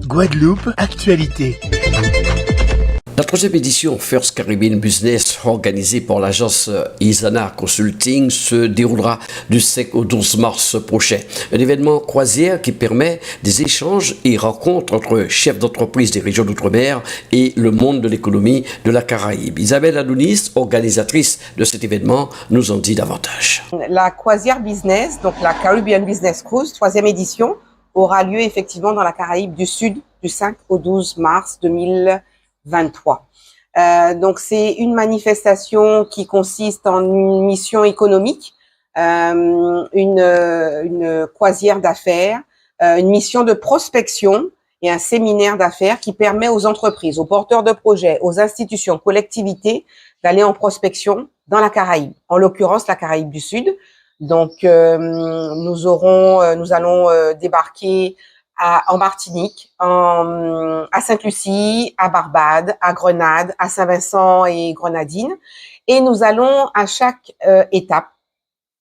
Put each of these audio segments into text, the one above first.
Guadeloupe, actualité. La troisième édition First Caribbean Business, organisée par l'agence Isana Consulting, se déroulera du 5 au 12 mars prochain. Un événement croisière qui permet des échanges et rencontres entre chefs d'entreprise des régions d'outre-mer et le monde de l'économie de la Caraïbe. Isabelle Adonis, organisatrice de cet événement, nous en dit davantage. La croisière business, donc la Caribbean Business Cruise, troisième édition, aura lieu effectivement dans la Caraïbe du Sud du 5 au 12 mars 2023. Donc c'est une manifestation qui consiste en une mission économique, une croisière d'affaires, une mission de prospection et un séminaire d'affaires qui permet aux entreprises, aux porteurs de projets, aux institutions, collectivités d'aller en prospection dans la Caraïbe, en l'occurrence la Caraïbe du Sud. Donc nous allons débarquer en Martinique, à Sainte-Lucie, à Barbade, à Grenade, à Saint-Vincent et Grenadines. Et nous allons à chaque étape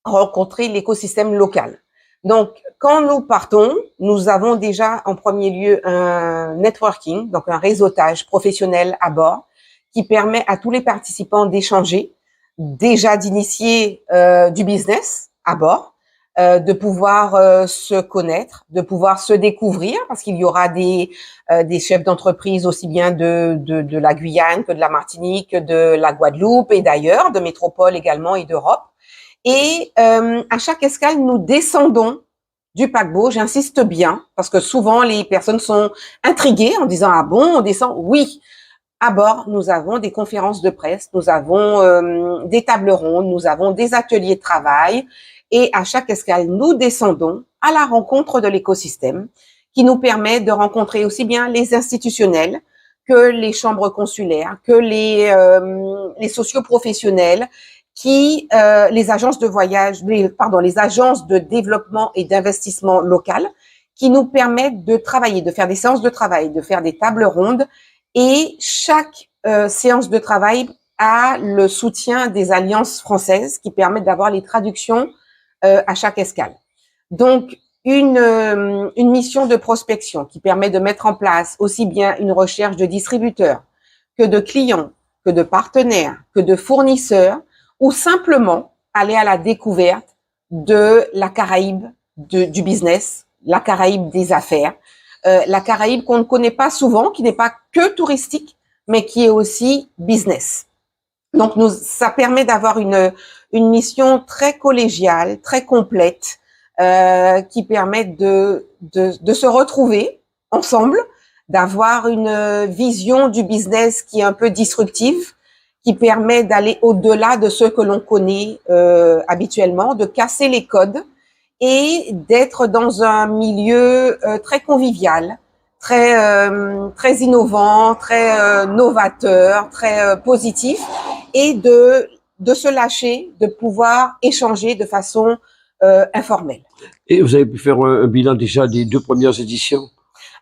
rencontrer l'écosystème local. Donc, quand nous partons, nous avons déjà en premier lieu un networking, donc un réseautage professionnel à bord, qui permet à tous les participants d'échanger, déjà d'initier du business à bord, de pouvoir se connaître, de pouvoir se découvrir, parce qu'il y aura des chefs d'entreprise aussi bien de la Guyane que de la Martinique, que de la Guadeloupe et d'ailleurs, de métropole également et d'Europe. Et à chaque escale, nous descendons du paquebot. J'insiste bien, parce que souvent les personnes sont intriguées en disant « Ah bon, on descend ?» Oui. À bord, nous avons des conférences de presse, nous avons des tables rondes, nous avons des ateliers de travail et à chaque escale, nous descendons à la rencontre de l'écosystème qui nous permet de rencontrer aussi bien les institutionnels que les chambres consulaires, que les socioprofessionnels, les agences de voyage, les agences de développement et d'investissement local qui nous permettent de travailler, de faire des séances de travail, de faire des tables rondes. Et chaque séance de travail a le soutien des alliances françaises qui permettent d'avoir les traductions à chaque escale. Donc, une mission de prospection qui permet de mettre en place aussi bien une recherche de distributeurs que de clients, que de partenaires, que de fournisseurs, ou simplement aller à la découverte de la Caraïbe du business, la Caraïbe des affaires, la Caraïbe qu'on ne connaît pas souvent, qui n'est pas que touristique, mais qui est aussi business. Donc, ça permet d'avoir une mission très collégiale, très complète, qui permet de se retrouver ensemble, d'avoir une vision du business qui est un peu disruptive, qui permet d'aller au-delà de ce que l'on connaît habituellement, de casser les codes, et d'être dans un milieu très convivial, très innovant, très novateur, très positif, et de se lâcher, de pouvoir échanger de façon informelle. Et vous avez pu faire un bilan déjà des 2 premières éditions?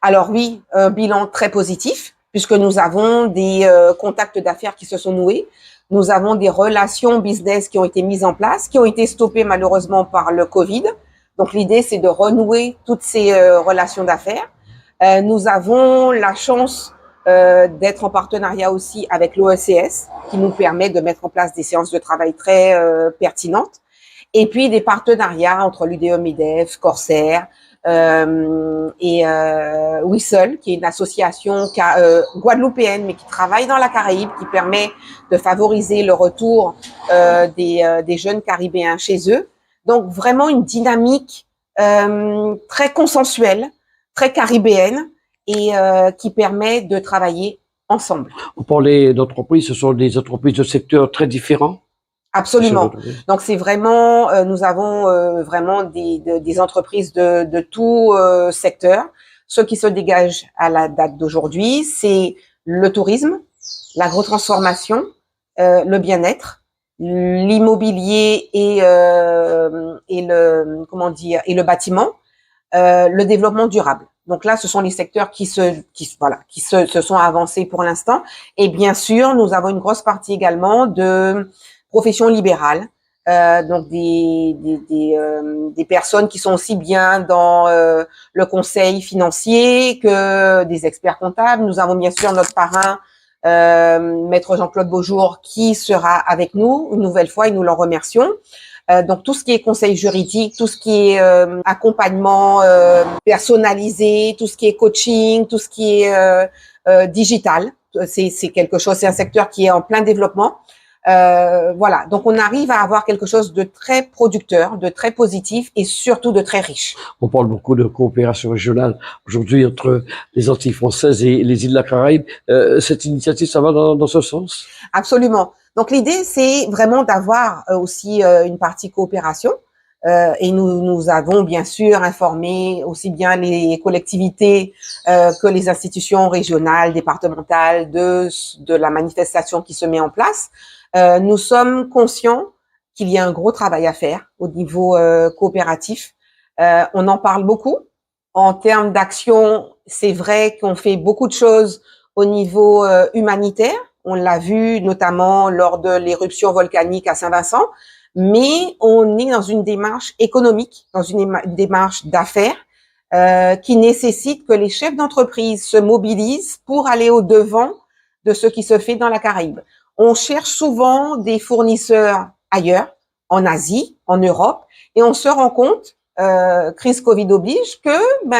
Alors oui, un bilan très positif, puisque nous avons des contacts d'affaires qui se sont noués. Nous avons des relations business qui ont été mises en place, qui ont été stoppées malheureusement par le Covid. Donc, l'idée, c'est de renouer toutes ces relations d'affaires. Nous avons la chance d'être en partenariat aussi avec l'OECS, qui nous permet de mettre en place des séances de travail très pertinentes. Et puis, des partenariats entre l'UDE-MEDEF, Corsair et Whistle, qui est une association guadeloupéenne, mais qui travaille dans la Caraïbe, qui permet de favoriser le retour des jeunes Caribéens chez eux. Donc, vraiment une dynamique très consensuelle, très caribéenne et qui permet de travailler ensemble. Vous parlez d'entreprises, ce sont des entreprises de secteurs très différents? Absolument. Donc, c'est vraiment, nous avons vraiment des entreprises de tout secteur. Ce qui se dégage à la date d'aujourd'hui, c'est le tourisme, l'agrotransformation, le bien-être, l'immobilier et le bâtiment, le développement durable. Donc là, ce sont les secteurs qui se sont avancés pour l'instant. Et bien sûr, nous avons une grosse partie également de professions libérales, donc des personnes qui sont aussi bien dans le conseil financier que des experts comptables. Nous avons bien sûr notre parrain, Maître Jean-Claude Beaujour, qui sera avec nous une nouvelle fois et nous l'en remercions. Donc tout ce qui est conseil juridique, tout ce qui est accompagnement personnalisé, tout ce qui est coaching, tout ce qui est digital, c'est quelque chose, c'est un secteur qui est en plein développement. Voilà, donc on arrive à avoir quelque chose de très producteur, de très positif et surtout de très riche. On parle beaucoup de coopération régionale aujourd'hui entre les Antilles françaises et les îles de la Caraïbe. Cette initiative, ça va dans ce sens? Absolument. Donc l'idée, c'est vraiment d'avoir aussi une partie coopération. Et nous avons bien sûr informé aussi bien les collectivités que les institutions régionales, départementales de la manifestation qui se met en place. Nous sommes conscients qu'il y a un gros travail à faire au niveau coopératif. On en parle beaucoup. En termes d'action, c'est vrai qu'on fait beaucoup de choses au niveau humanitaire. On l'a vu notamment lors de l'éruption volcanique à Saint-Vincent. Mais on est dans une démarche économique, dans une démarche d'affaires qui nécessite que les chefs d'entreprise se mobilisent pour aller au-devant de ce qui se fait dans la Caraïbe. On cherche souvent des fournisseurs ailleurs, en Asie, en Europe, et on se rend compte, crise Covid oblige, que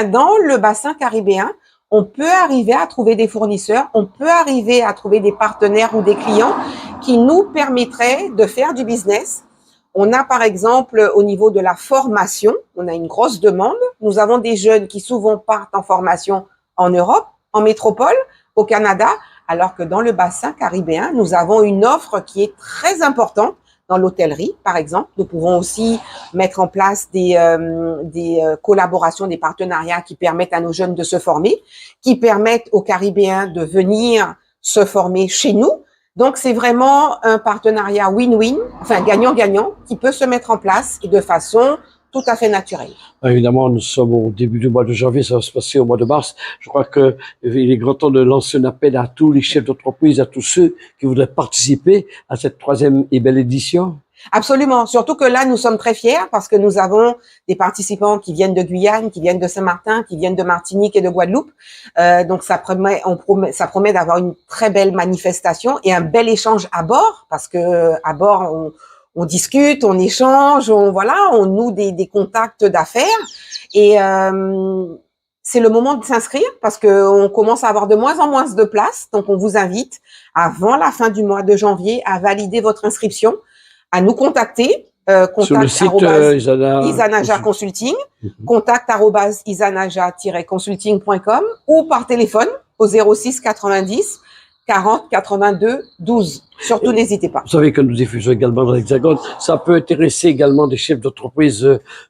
dans le bassin caribéen, on peut arriver à trouver des fournisseurs, on peut arriver à trouver des partenaires ou des clients qui nous permettraient de faire du business. On a par exemple au niveau de la formation, on a une grosse demande. Nous avons des jeunes qui souvent partent en formation en Europe, en métropole, au Canada, alors que dans le bassin caribéen, nous avons une offre qui est très importante dans l'hôtellerie, par exemple. Nous pouvons aussi mettre en place des collaborations, des partenariats qui permettent à nos jeunes de se former, qui permettent aux Caribéens de venir se former chez nous. Donc, c'est vraiment un partenariat win-win, enfin gagnant-gagnant, qui peut se mettre en place et de façon tout à fait naturelle. Évidemment, nous sommes au début du mois de janvier, ça va se passer au mois de mars. Je crois que il est grand temps de lancer un appel à tous les chefs d'entreprise, à tous ceux qui voudraient participer à cette 3e et belle édition. Absolument. Surtout que là, nous sommes très fiers parce que nous avons des participants qui viennent de Guyane, qui viennent de Saint-Martin, qui viennent de Martinique et de Guadeloupe. Donc, ça promet d'avoir une très belle manifestation et un bel échange à bord parce que à bord, on discute, on échange, on noue des contacts d'affaires et c'est le moment de s'inscrire parce que on commence à avoir de moins en moins de places. Donc, on vous invite avant la fin du mois de janvier à valider votre inscription, à nous contacter, sur le site Isanaja Consulting, contact@isanaja-consulting.com ou par téléphone au 06 90 40 82 12. Surtout, n'hésitez pas. Vous savez que nous diffusons également dans l'Hexagone. Ça peut intéresser également des chefs d'entreprise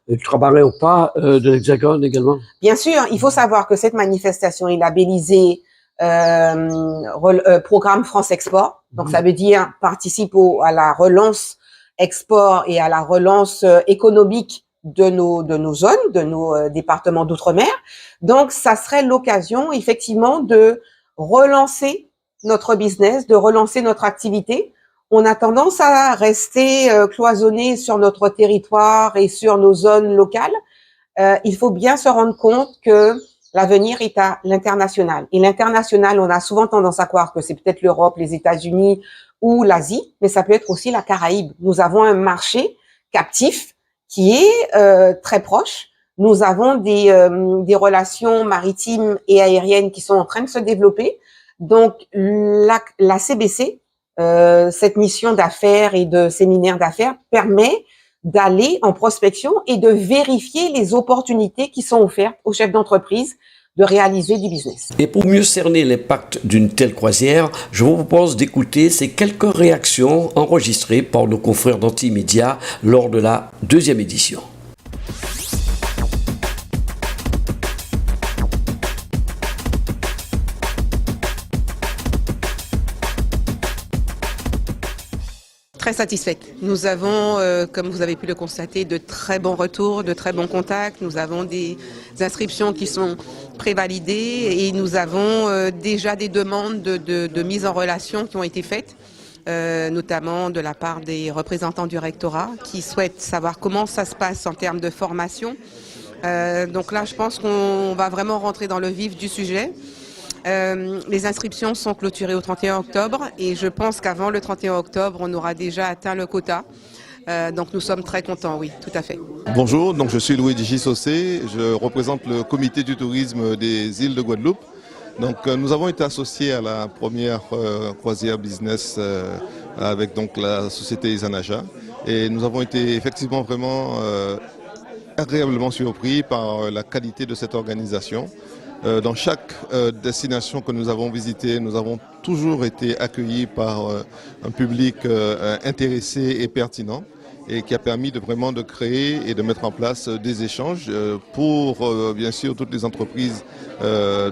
ultramarins ou pas de l'Hexagone également. Bien sûr, il faut savoir que cette manifestation est labellisée programme France Export. Donc, ça veut dire participe à la relance export et à la relance économique de nos zones, de nos départements d'outre-mer. Donc, ça serait l'occasion, effectivement, de relancer notre business, de relancer notre activité. On a tendance à rester cloisonné sur notre territoire et sur nos zones locales. Il faut bien se rendre compte que l'avenir est à l'international. Et l'international, on a souvent tendance à croire que c'est peut-être l'Europe, les États-Unis ou l'Asie, mais ça peut être aussi la Caraïbe. Nous avons un marché captif qui est très proche. Nous avons des relations maritimes et aériennes qui sont en train de se développer. Donc, la CBC, cette mission d'affaires et de séminaire d'affaires, permet d'aller en prospection et de vérifier les opportunités qui sont offertes aux chefs d'entreprise de réaliser du business. Et pour mieux cerner l'impact d'une telle croisière, je vous propose d'écouter ces quelques réactions enregistrées par nos confrères d'Antimédia lors de la 2e édition. Très satisfaite. Nous avons, comme vous avez pu le constater, de très bons retours, de très bons contacts. Nous avons des inscriptions qui sont prévalidées et nous avons déjà des demandes de mise en relation qui ont été faites. notamment de la part des représentants du rectorat qui souhaitent savoir comment ça se passe en termes de formation. Donc là, je pense qu'on va vraiment rentrer dans le vif du sujet. Les inscriptions sont clôturées au 31 octobre et je pense qu'avant le 31 octobre, on aura déjà atteint le quota. Donc nous sommes très contents, oui, tout à fait. Bonjour, donc je suis Louis Djisossé, je représente le comité du tourisme des îles de Guadeloupe. Donc nous avons été associés à la première croisière business avec donc la société Izanaja et nous avons été effectivement vraiment agréablement surpris par la qualité de cette organisation. Dans chaque destination que nous avons visitée, nous avons toujours été accueillis par un public intéressé et pertinent et qui a permis de vraiment de créer et de mettre en place des échanges pour bien sûr toutes les entreprises,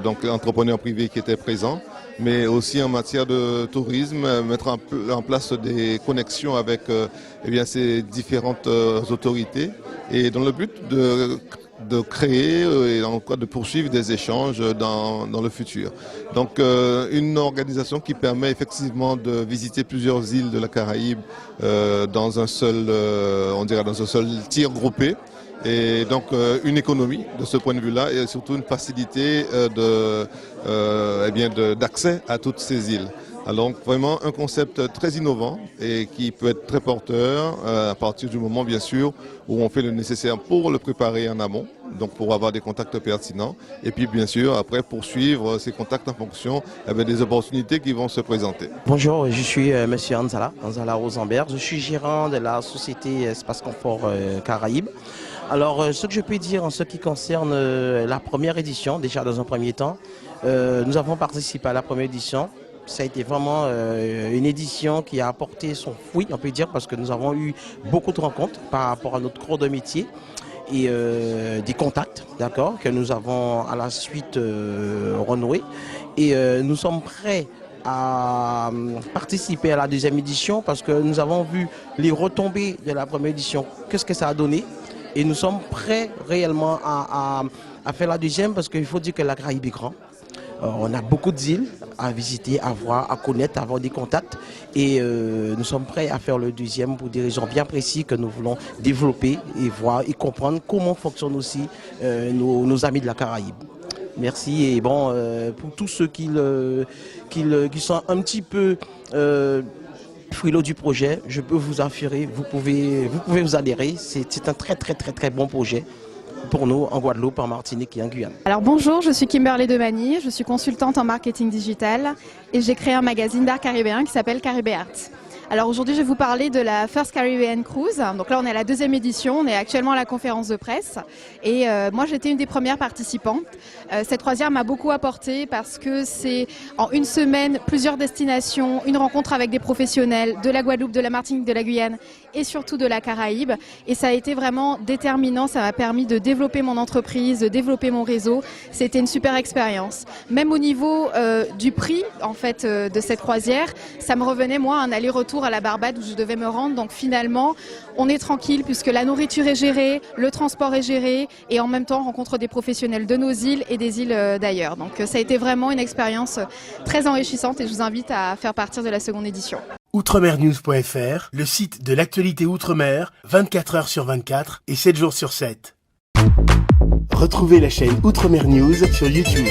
donc les entrepreneurs privés qui étaient présents, mais aussi en matière de tourisme, mettre en place des connexions avec eh bien, ces différentes autorités et dans le but de créer et encore de poursuivre des échanges dans le futur. Donc une organisation qui permet effectivement de visiter plusieurs îles de la Caraïbe dans un seul, on dirait dans un seul tir groupé. Et donc une économie de ce point de vue-là et surtout une facilité d'accès à toutes ces îles. Alors vraiment un concept très innovant et qui peut être très porteur à partir du moment bien sûr où on fait le nécessaire pour le préparer en amont, donc pour avoir des contacts pertinents et puis bien sûr après poursuivre ces contacts en fonction des opportunités qui vont se présenter. Bonjour, je suis monsieur Anzala Rosenberg, je suis gérant de la société Espace Confort Caraïbes. Alors ce que je peux dire en ce qui concerne la première édition, déjà dans un premier temps, nous avons participé à la première édition. Ça a été vraiment une édition qui a apporté son fruit, on peut dire, parce que nous avons eu beaucoup de rencontres par rapport à notre cours de métier et des contacts, d'accord, que nous avons à la suite renoués. Et nous sommes prêts à participer à la deuxième édition parce que nous avons vu les retombées de la première édition, qu'est-ce que ça a donné. Et nous sommes prêts réellement à faire la deuxième parce qu'il faut dire que la Caraïbe est grand. On a beaucoup d'îles à visiter, à voir, à connaître, à avoir des contacts. Et nous sommes prêts à faire le deuxième pour des raisons bien précises que nous voulons développer et voir et comprendre comment fonctionnent aussi nos amis de la Caraïbe. Merci. Et bon, pour tous ceux qui sont un petit peu frileux du projet, je peux vous affirmer, vous pouvez vous adhérer. C'est un très bon projet pour nous en Guadeloupe, en Martinique et en Guyane. Alors bonjour, je suis Kimberly Demani, je suis consultante en marketing digital et j'ai créé un magazine d'art caribéen qui s'appelle Caribé Art. Alors aujourd'hui, je vais vous parler de la First Caribbean Cruise. Donc là, on est à la deuxième édition, on est actuellement à la conférence de presse. Et moi, j'étais une des premières participantes. Cette croisière m'a beaucoup apporté parce que c'est en une semaine, plusieurs destinations, une rencontre avec des professionnels de la Guadeloupe, de la Martinique, de la Guyane et surtout de la Caraïbe. Et ça a été vraiment déterminant, ça m'a permis de développer mon entreprise, de développer mon réseau. C'était une super expérience. Même au niveau du prix, en fait, de cette croisière, ça me revenait, moi, un aller-retour à la Barbade où je devais me rendre. Donc finalement, on est tranquille puisque la nourriture est gérée, le transport est géré et en même temps, on rencontre des professionnels de nos îles et des îles d'ailleurs. Donc ça a été vraiment une expérience très enrichissante et je vous invite à faire partir de la seconde édition. Outremernews.fr, le site de l'actualité Outre-mer, 24 heures sur 24 et 7 jours sur 7. Retrouvez la chaîne Outremer News sur YouTube.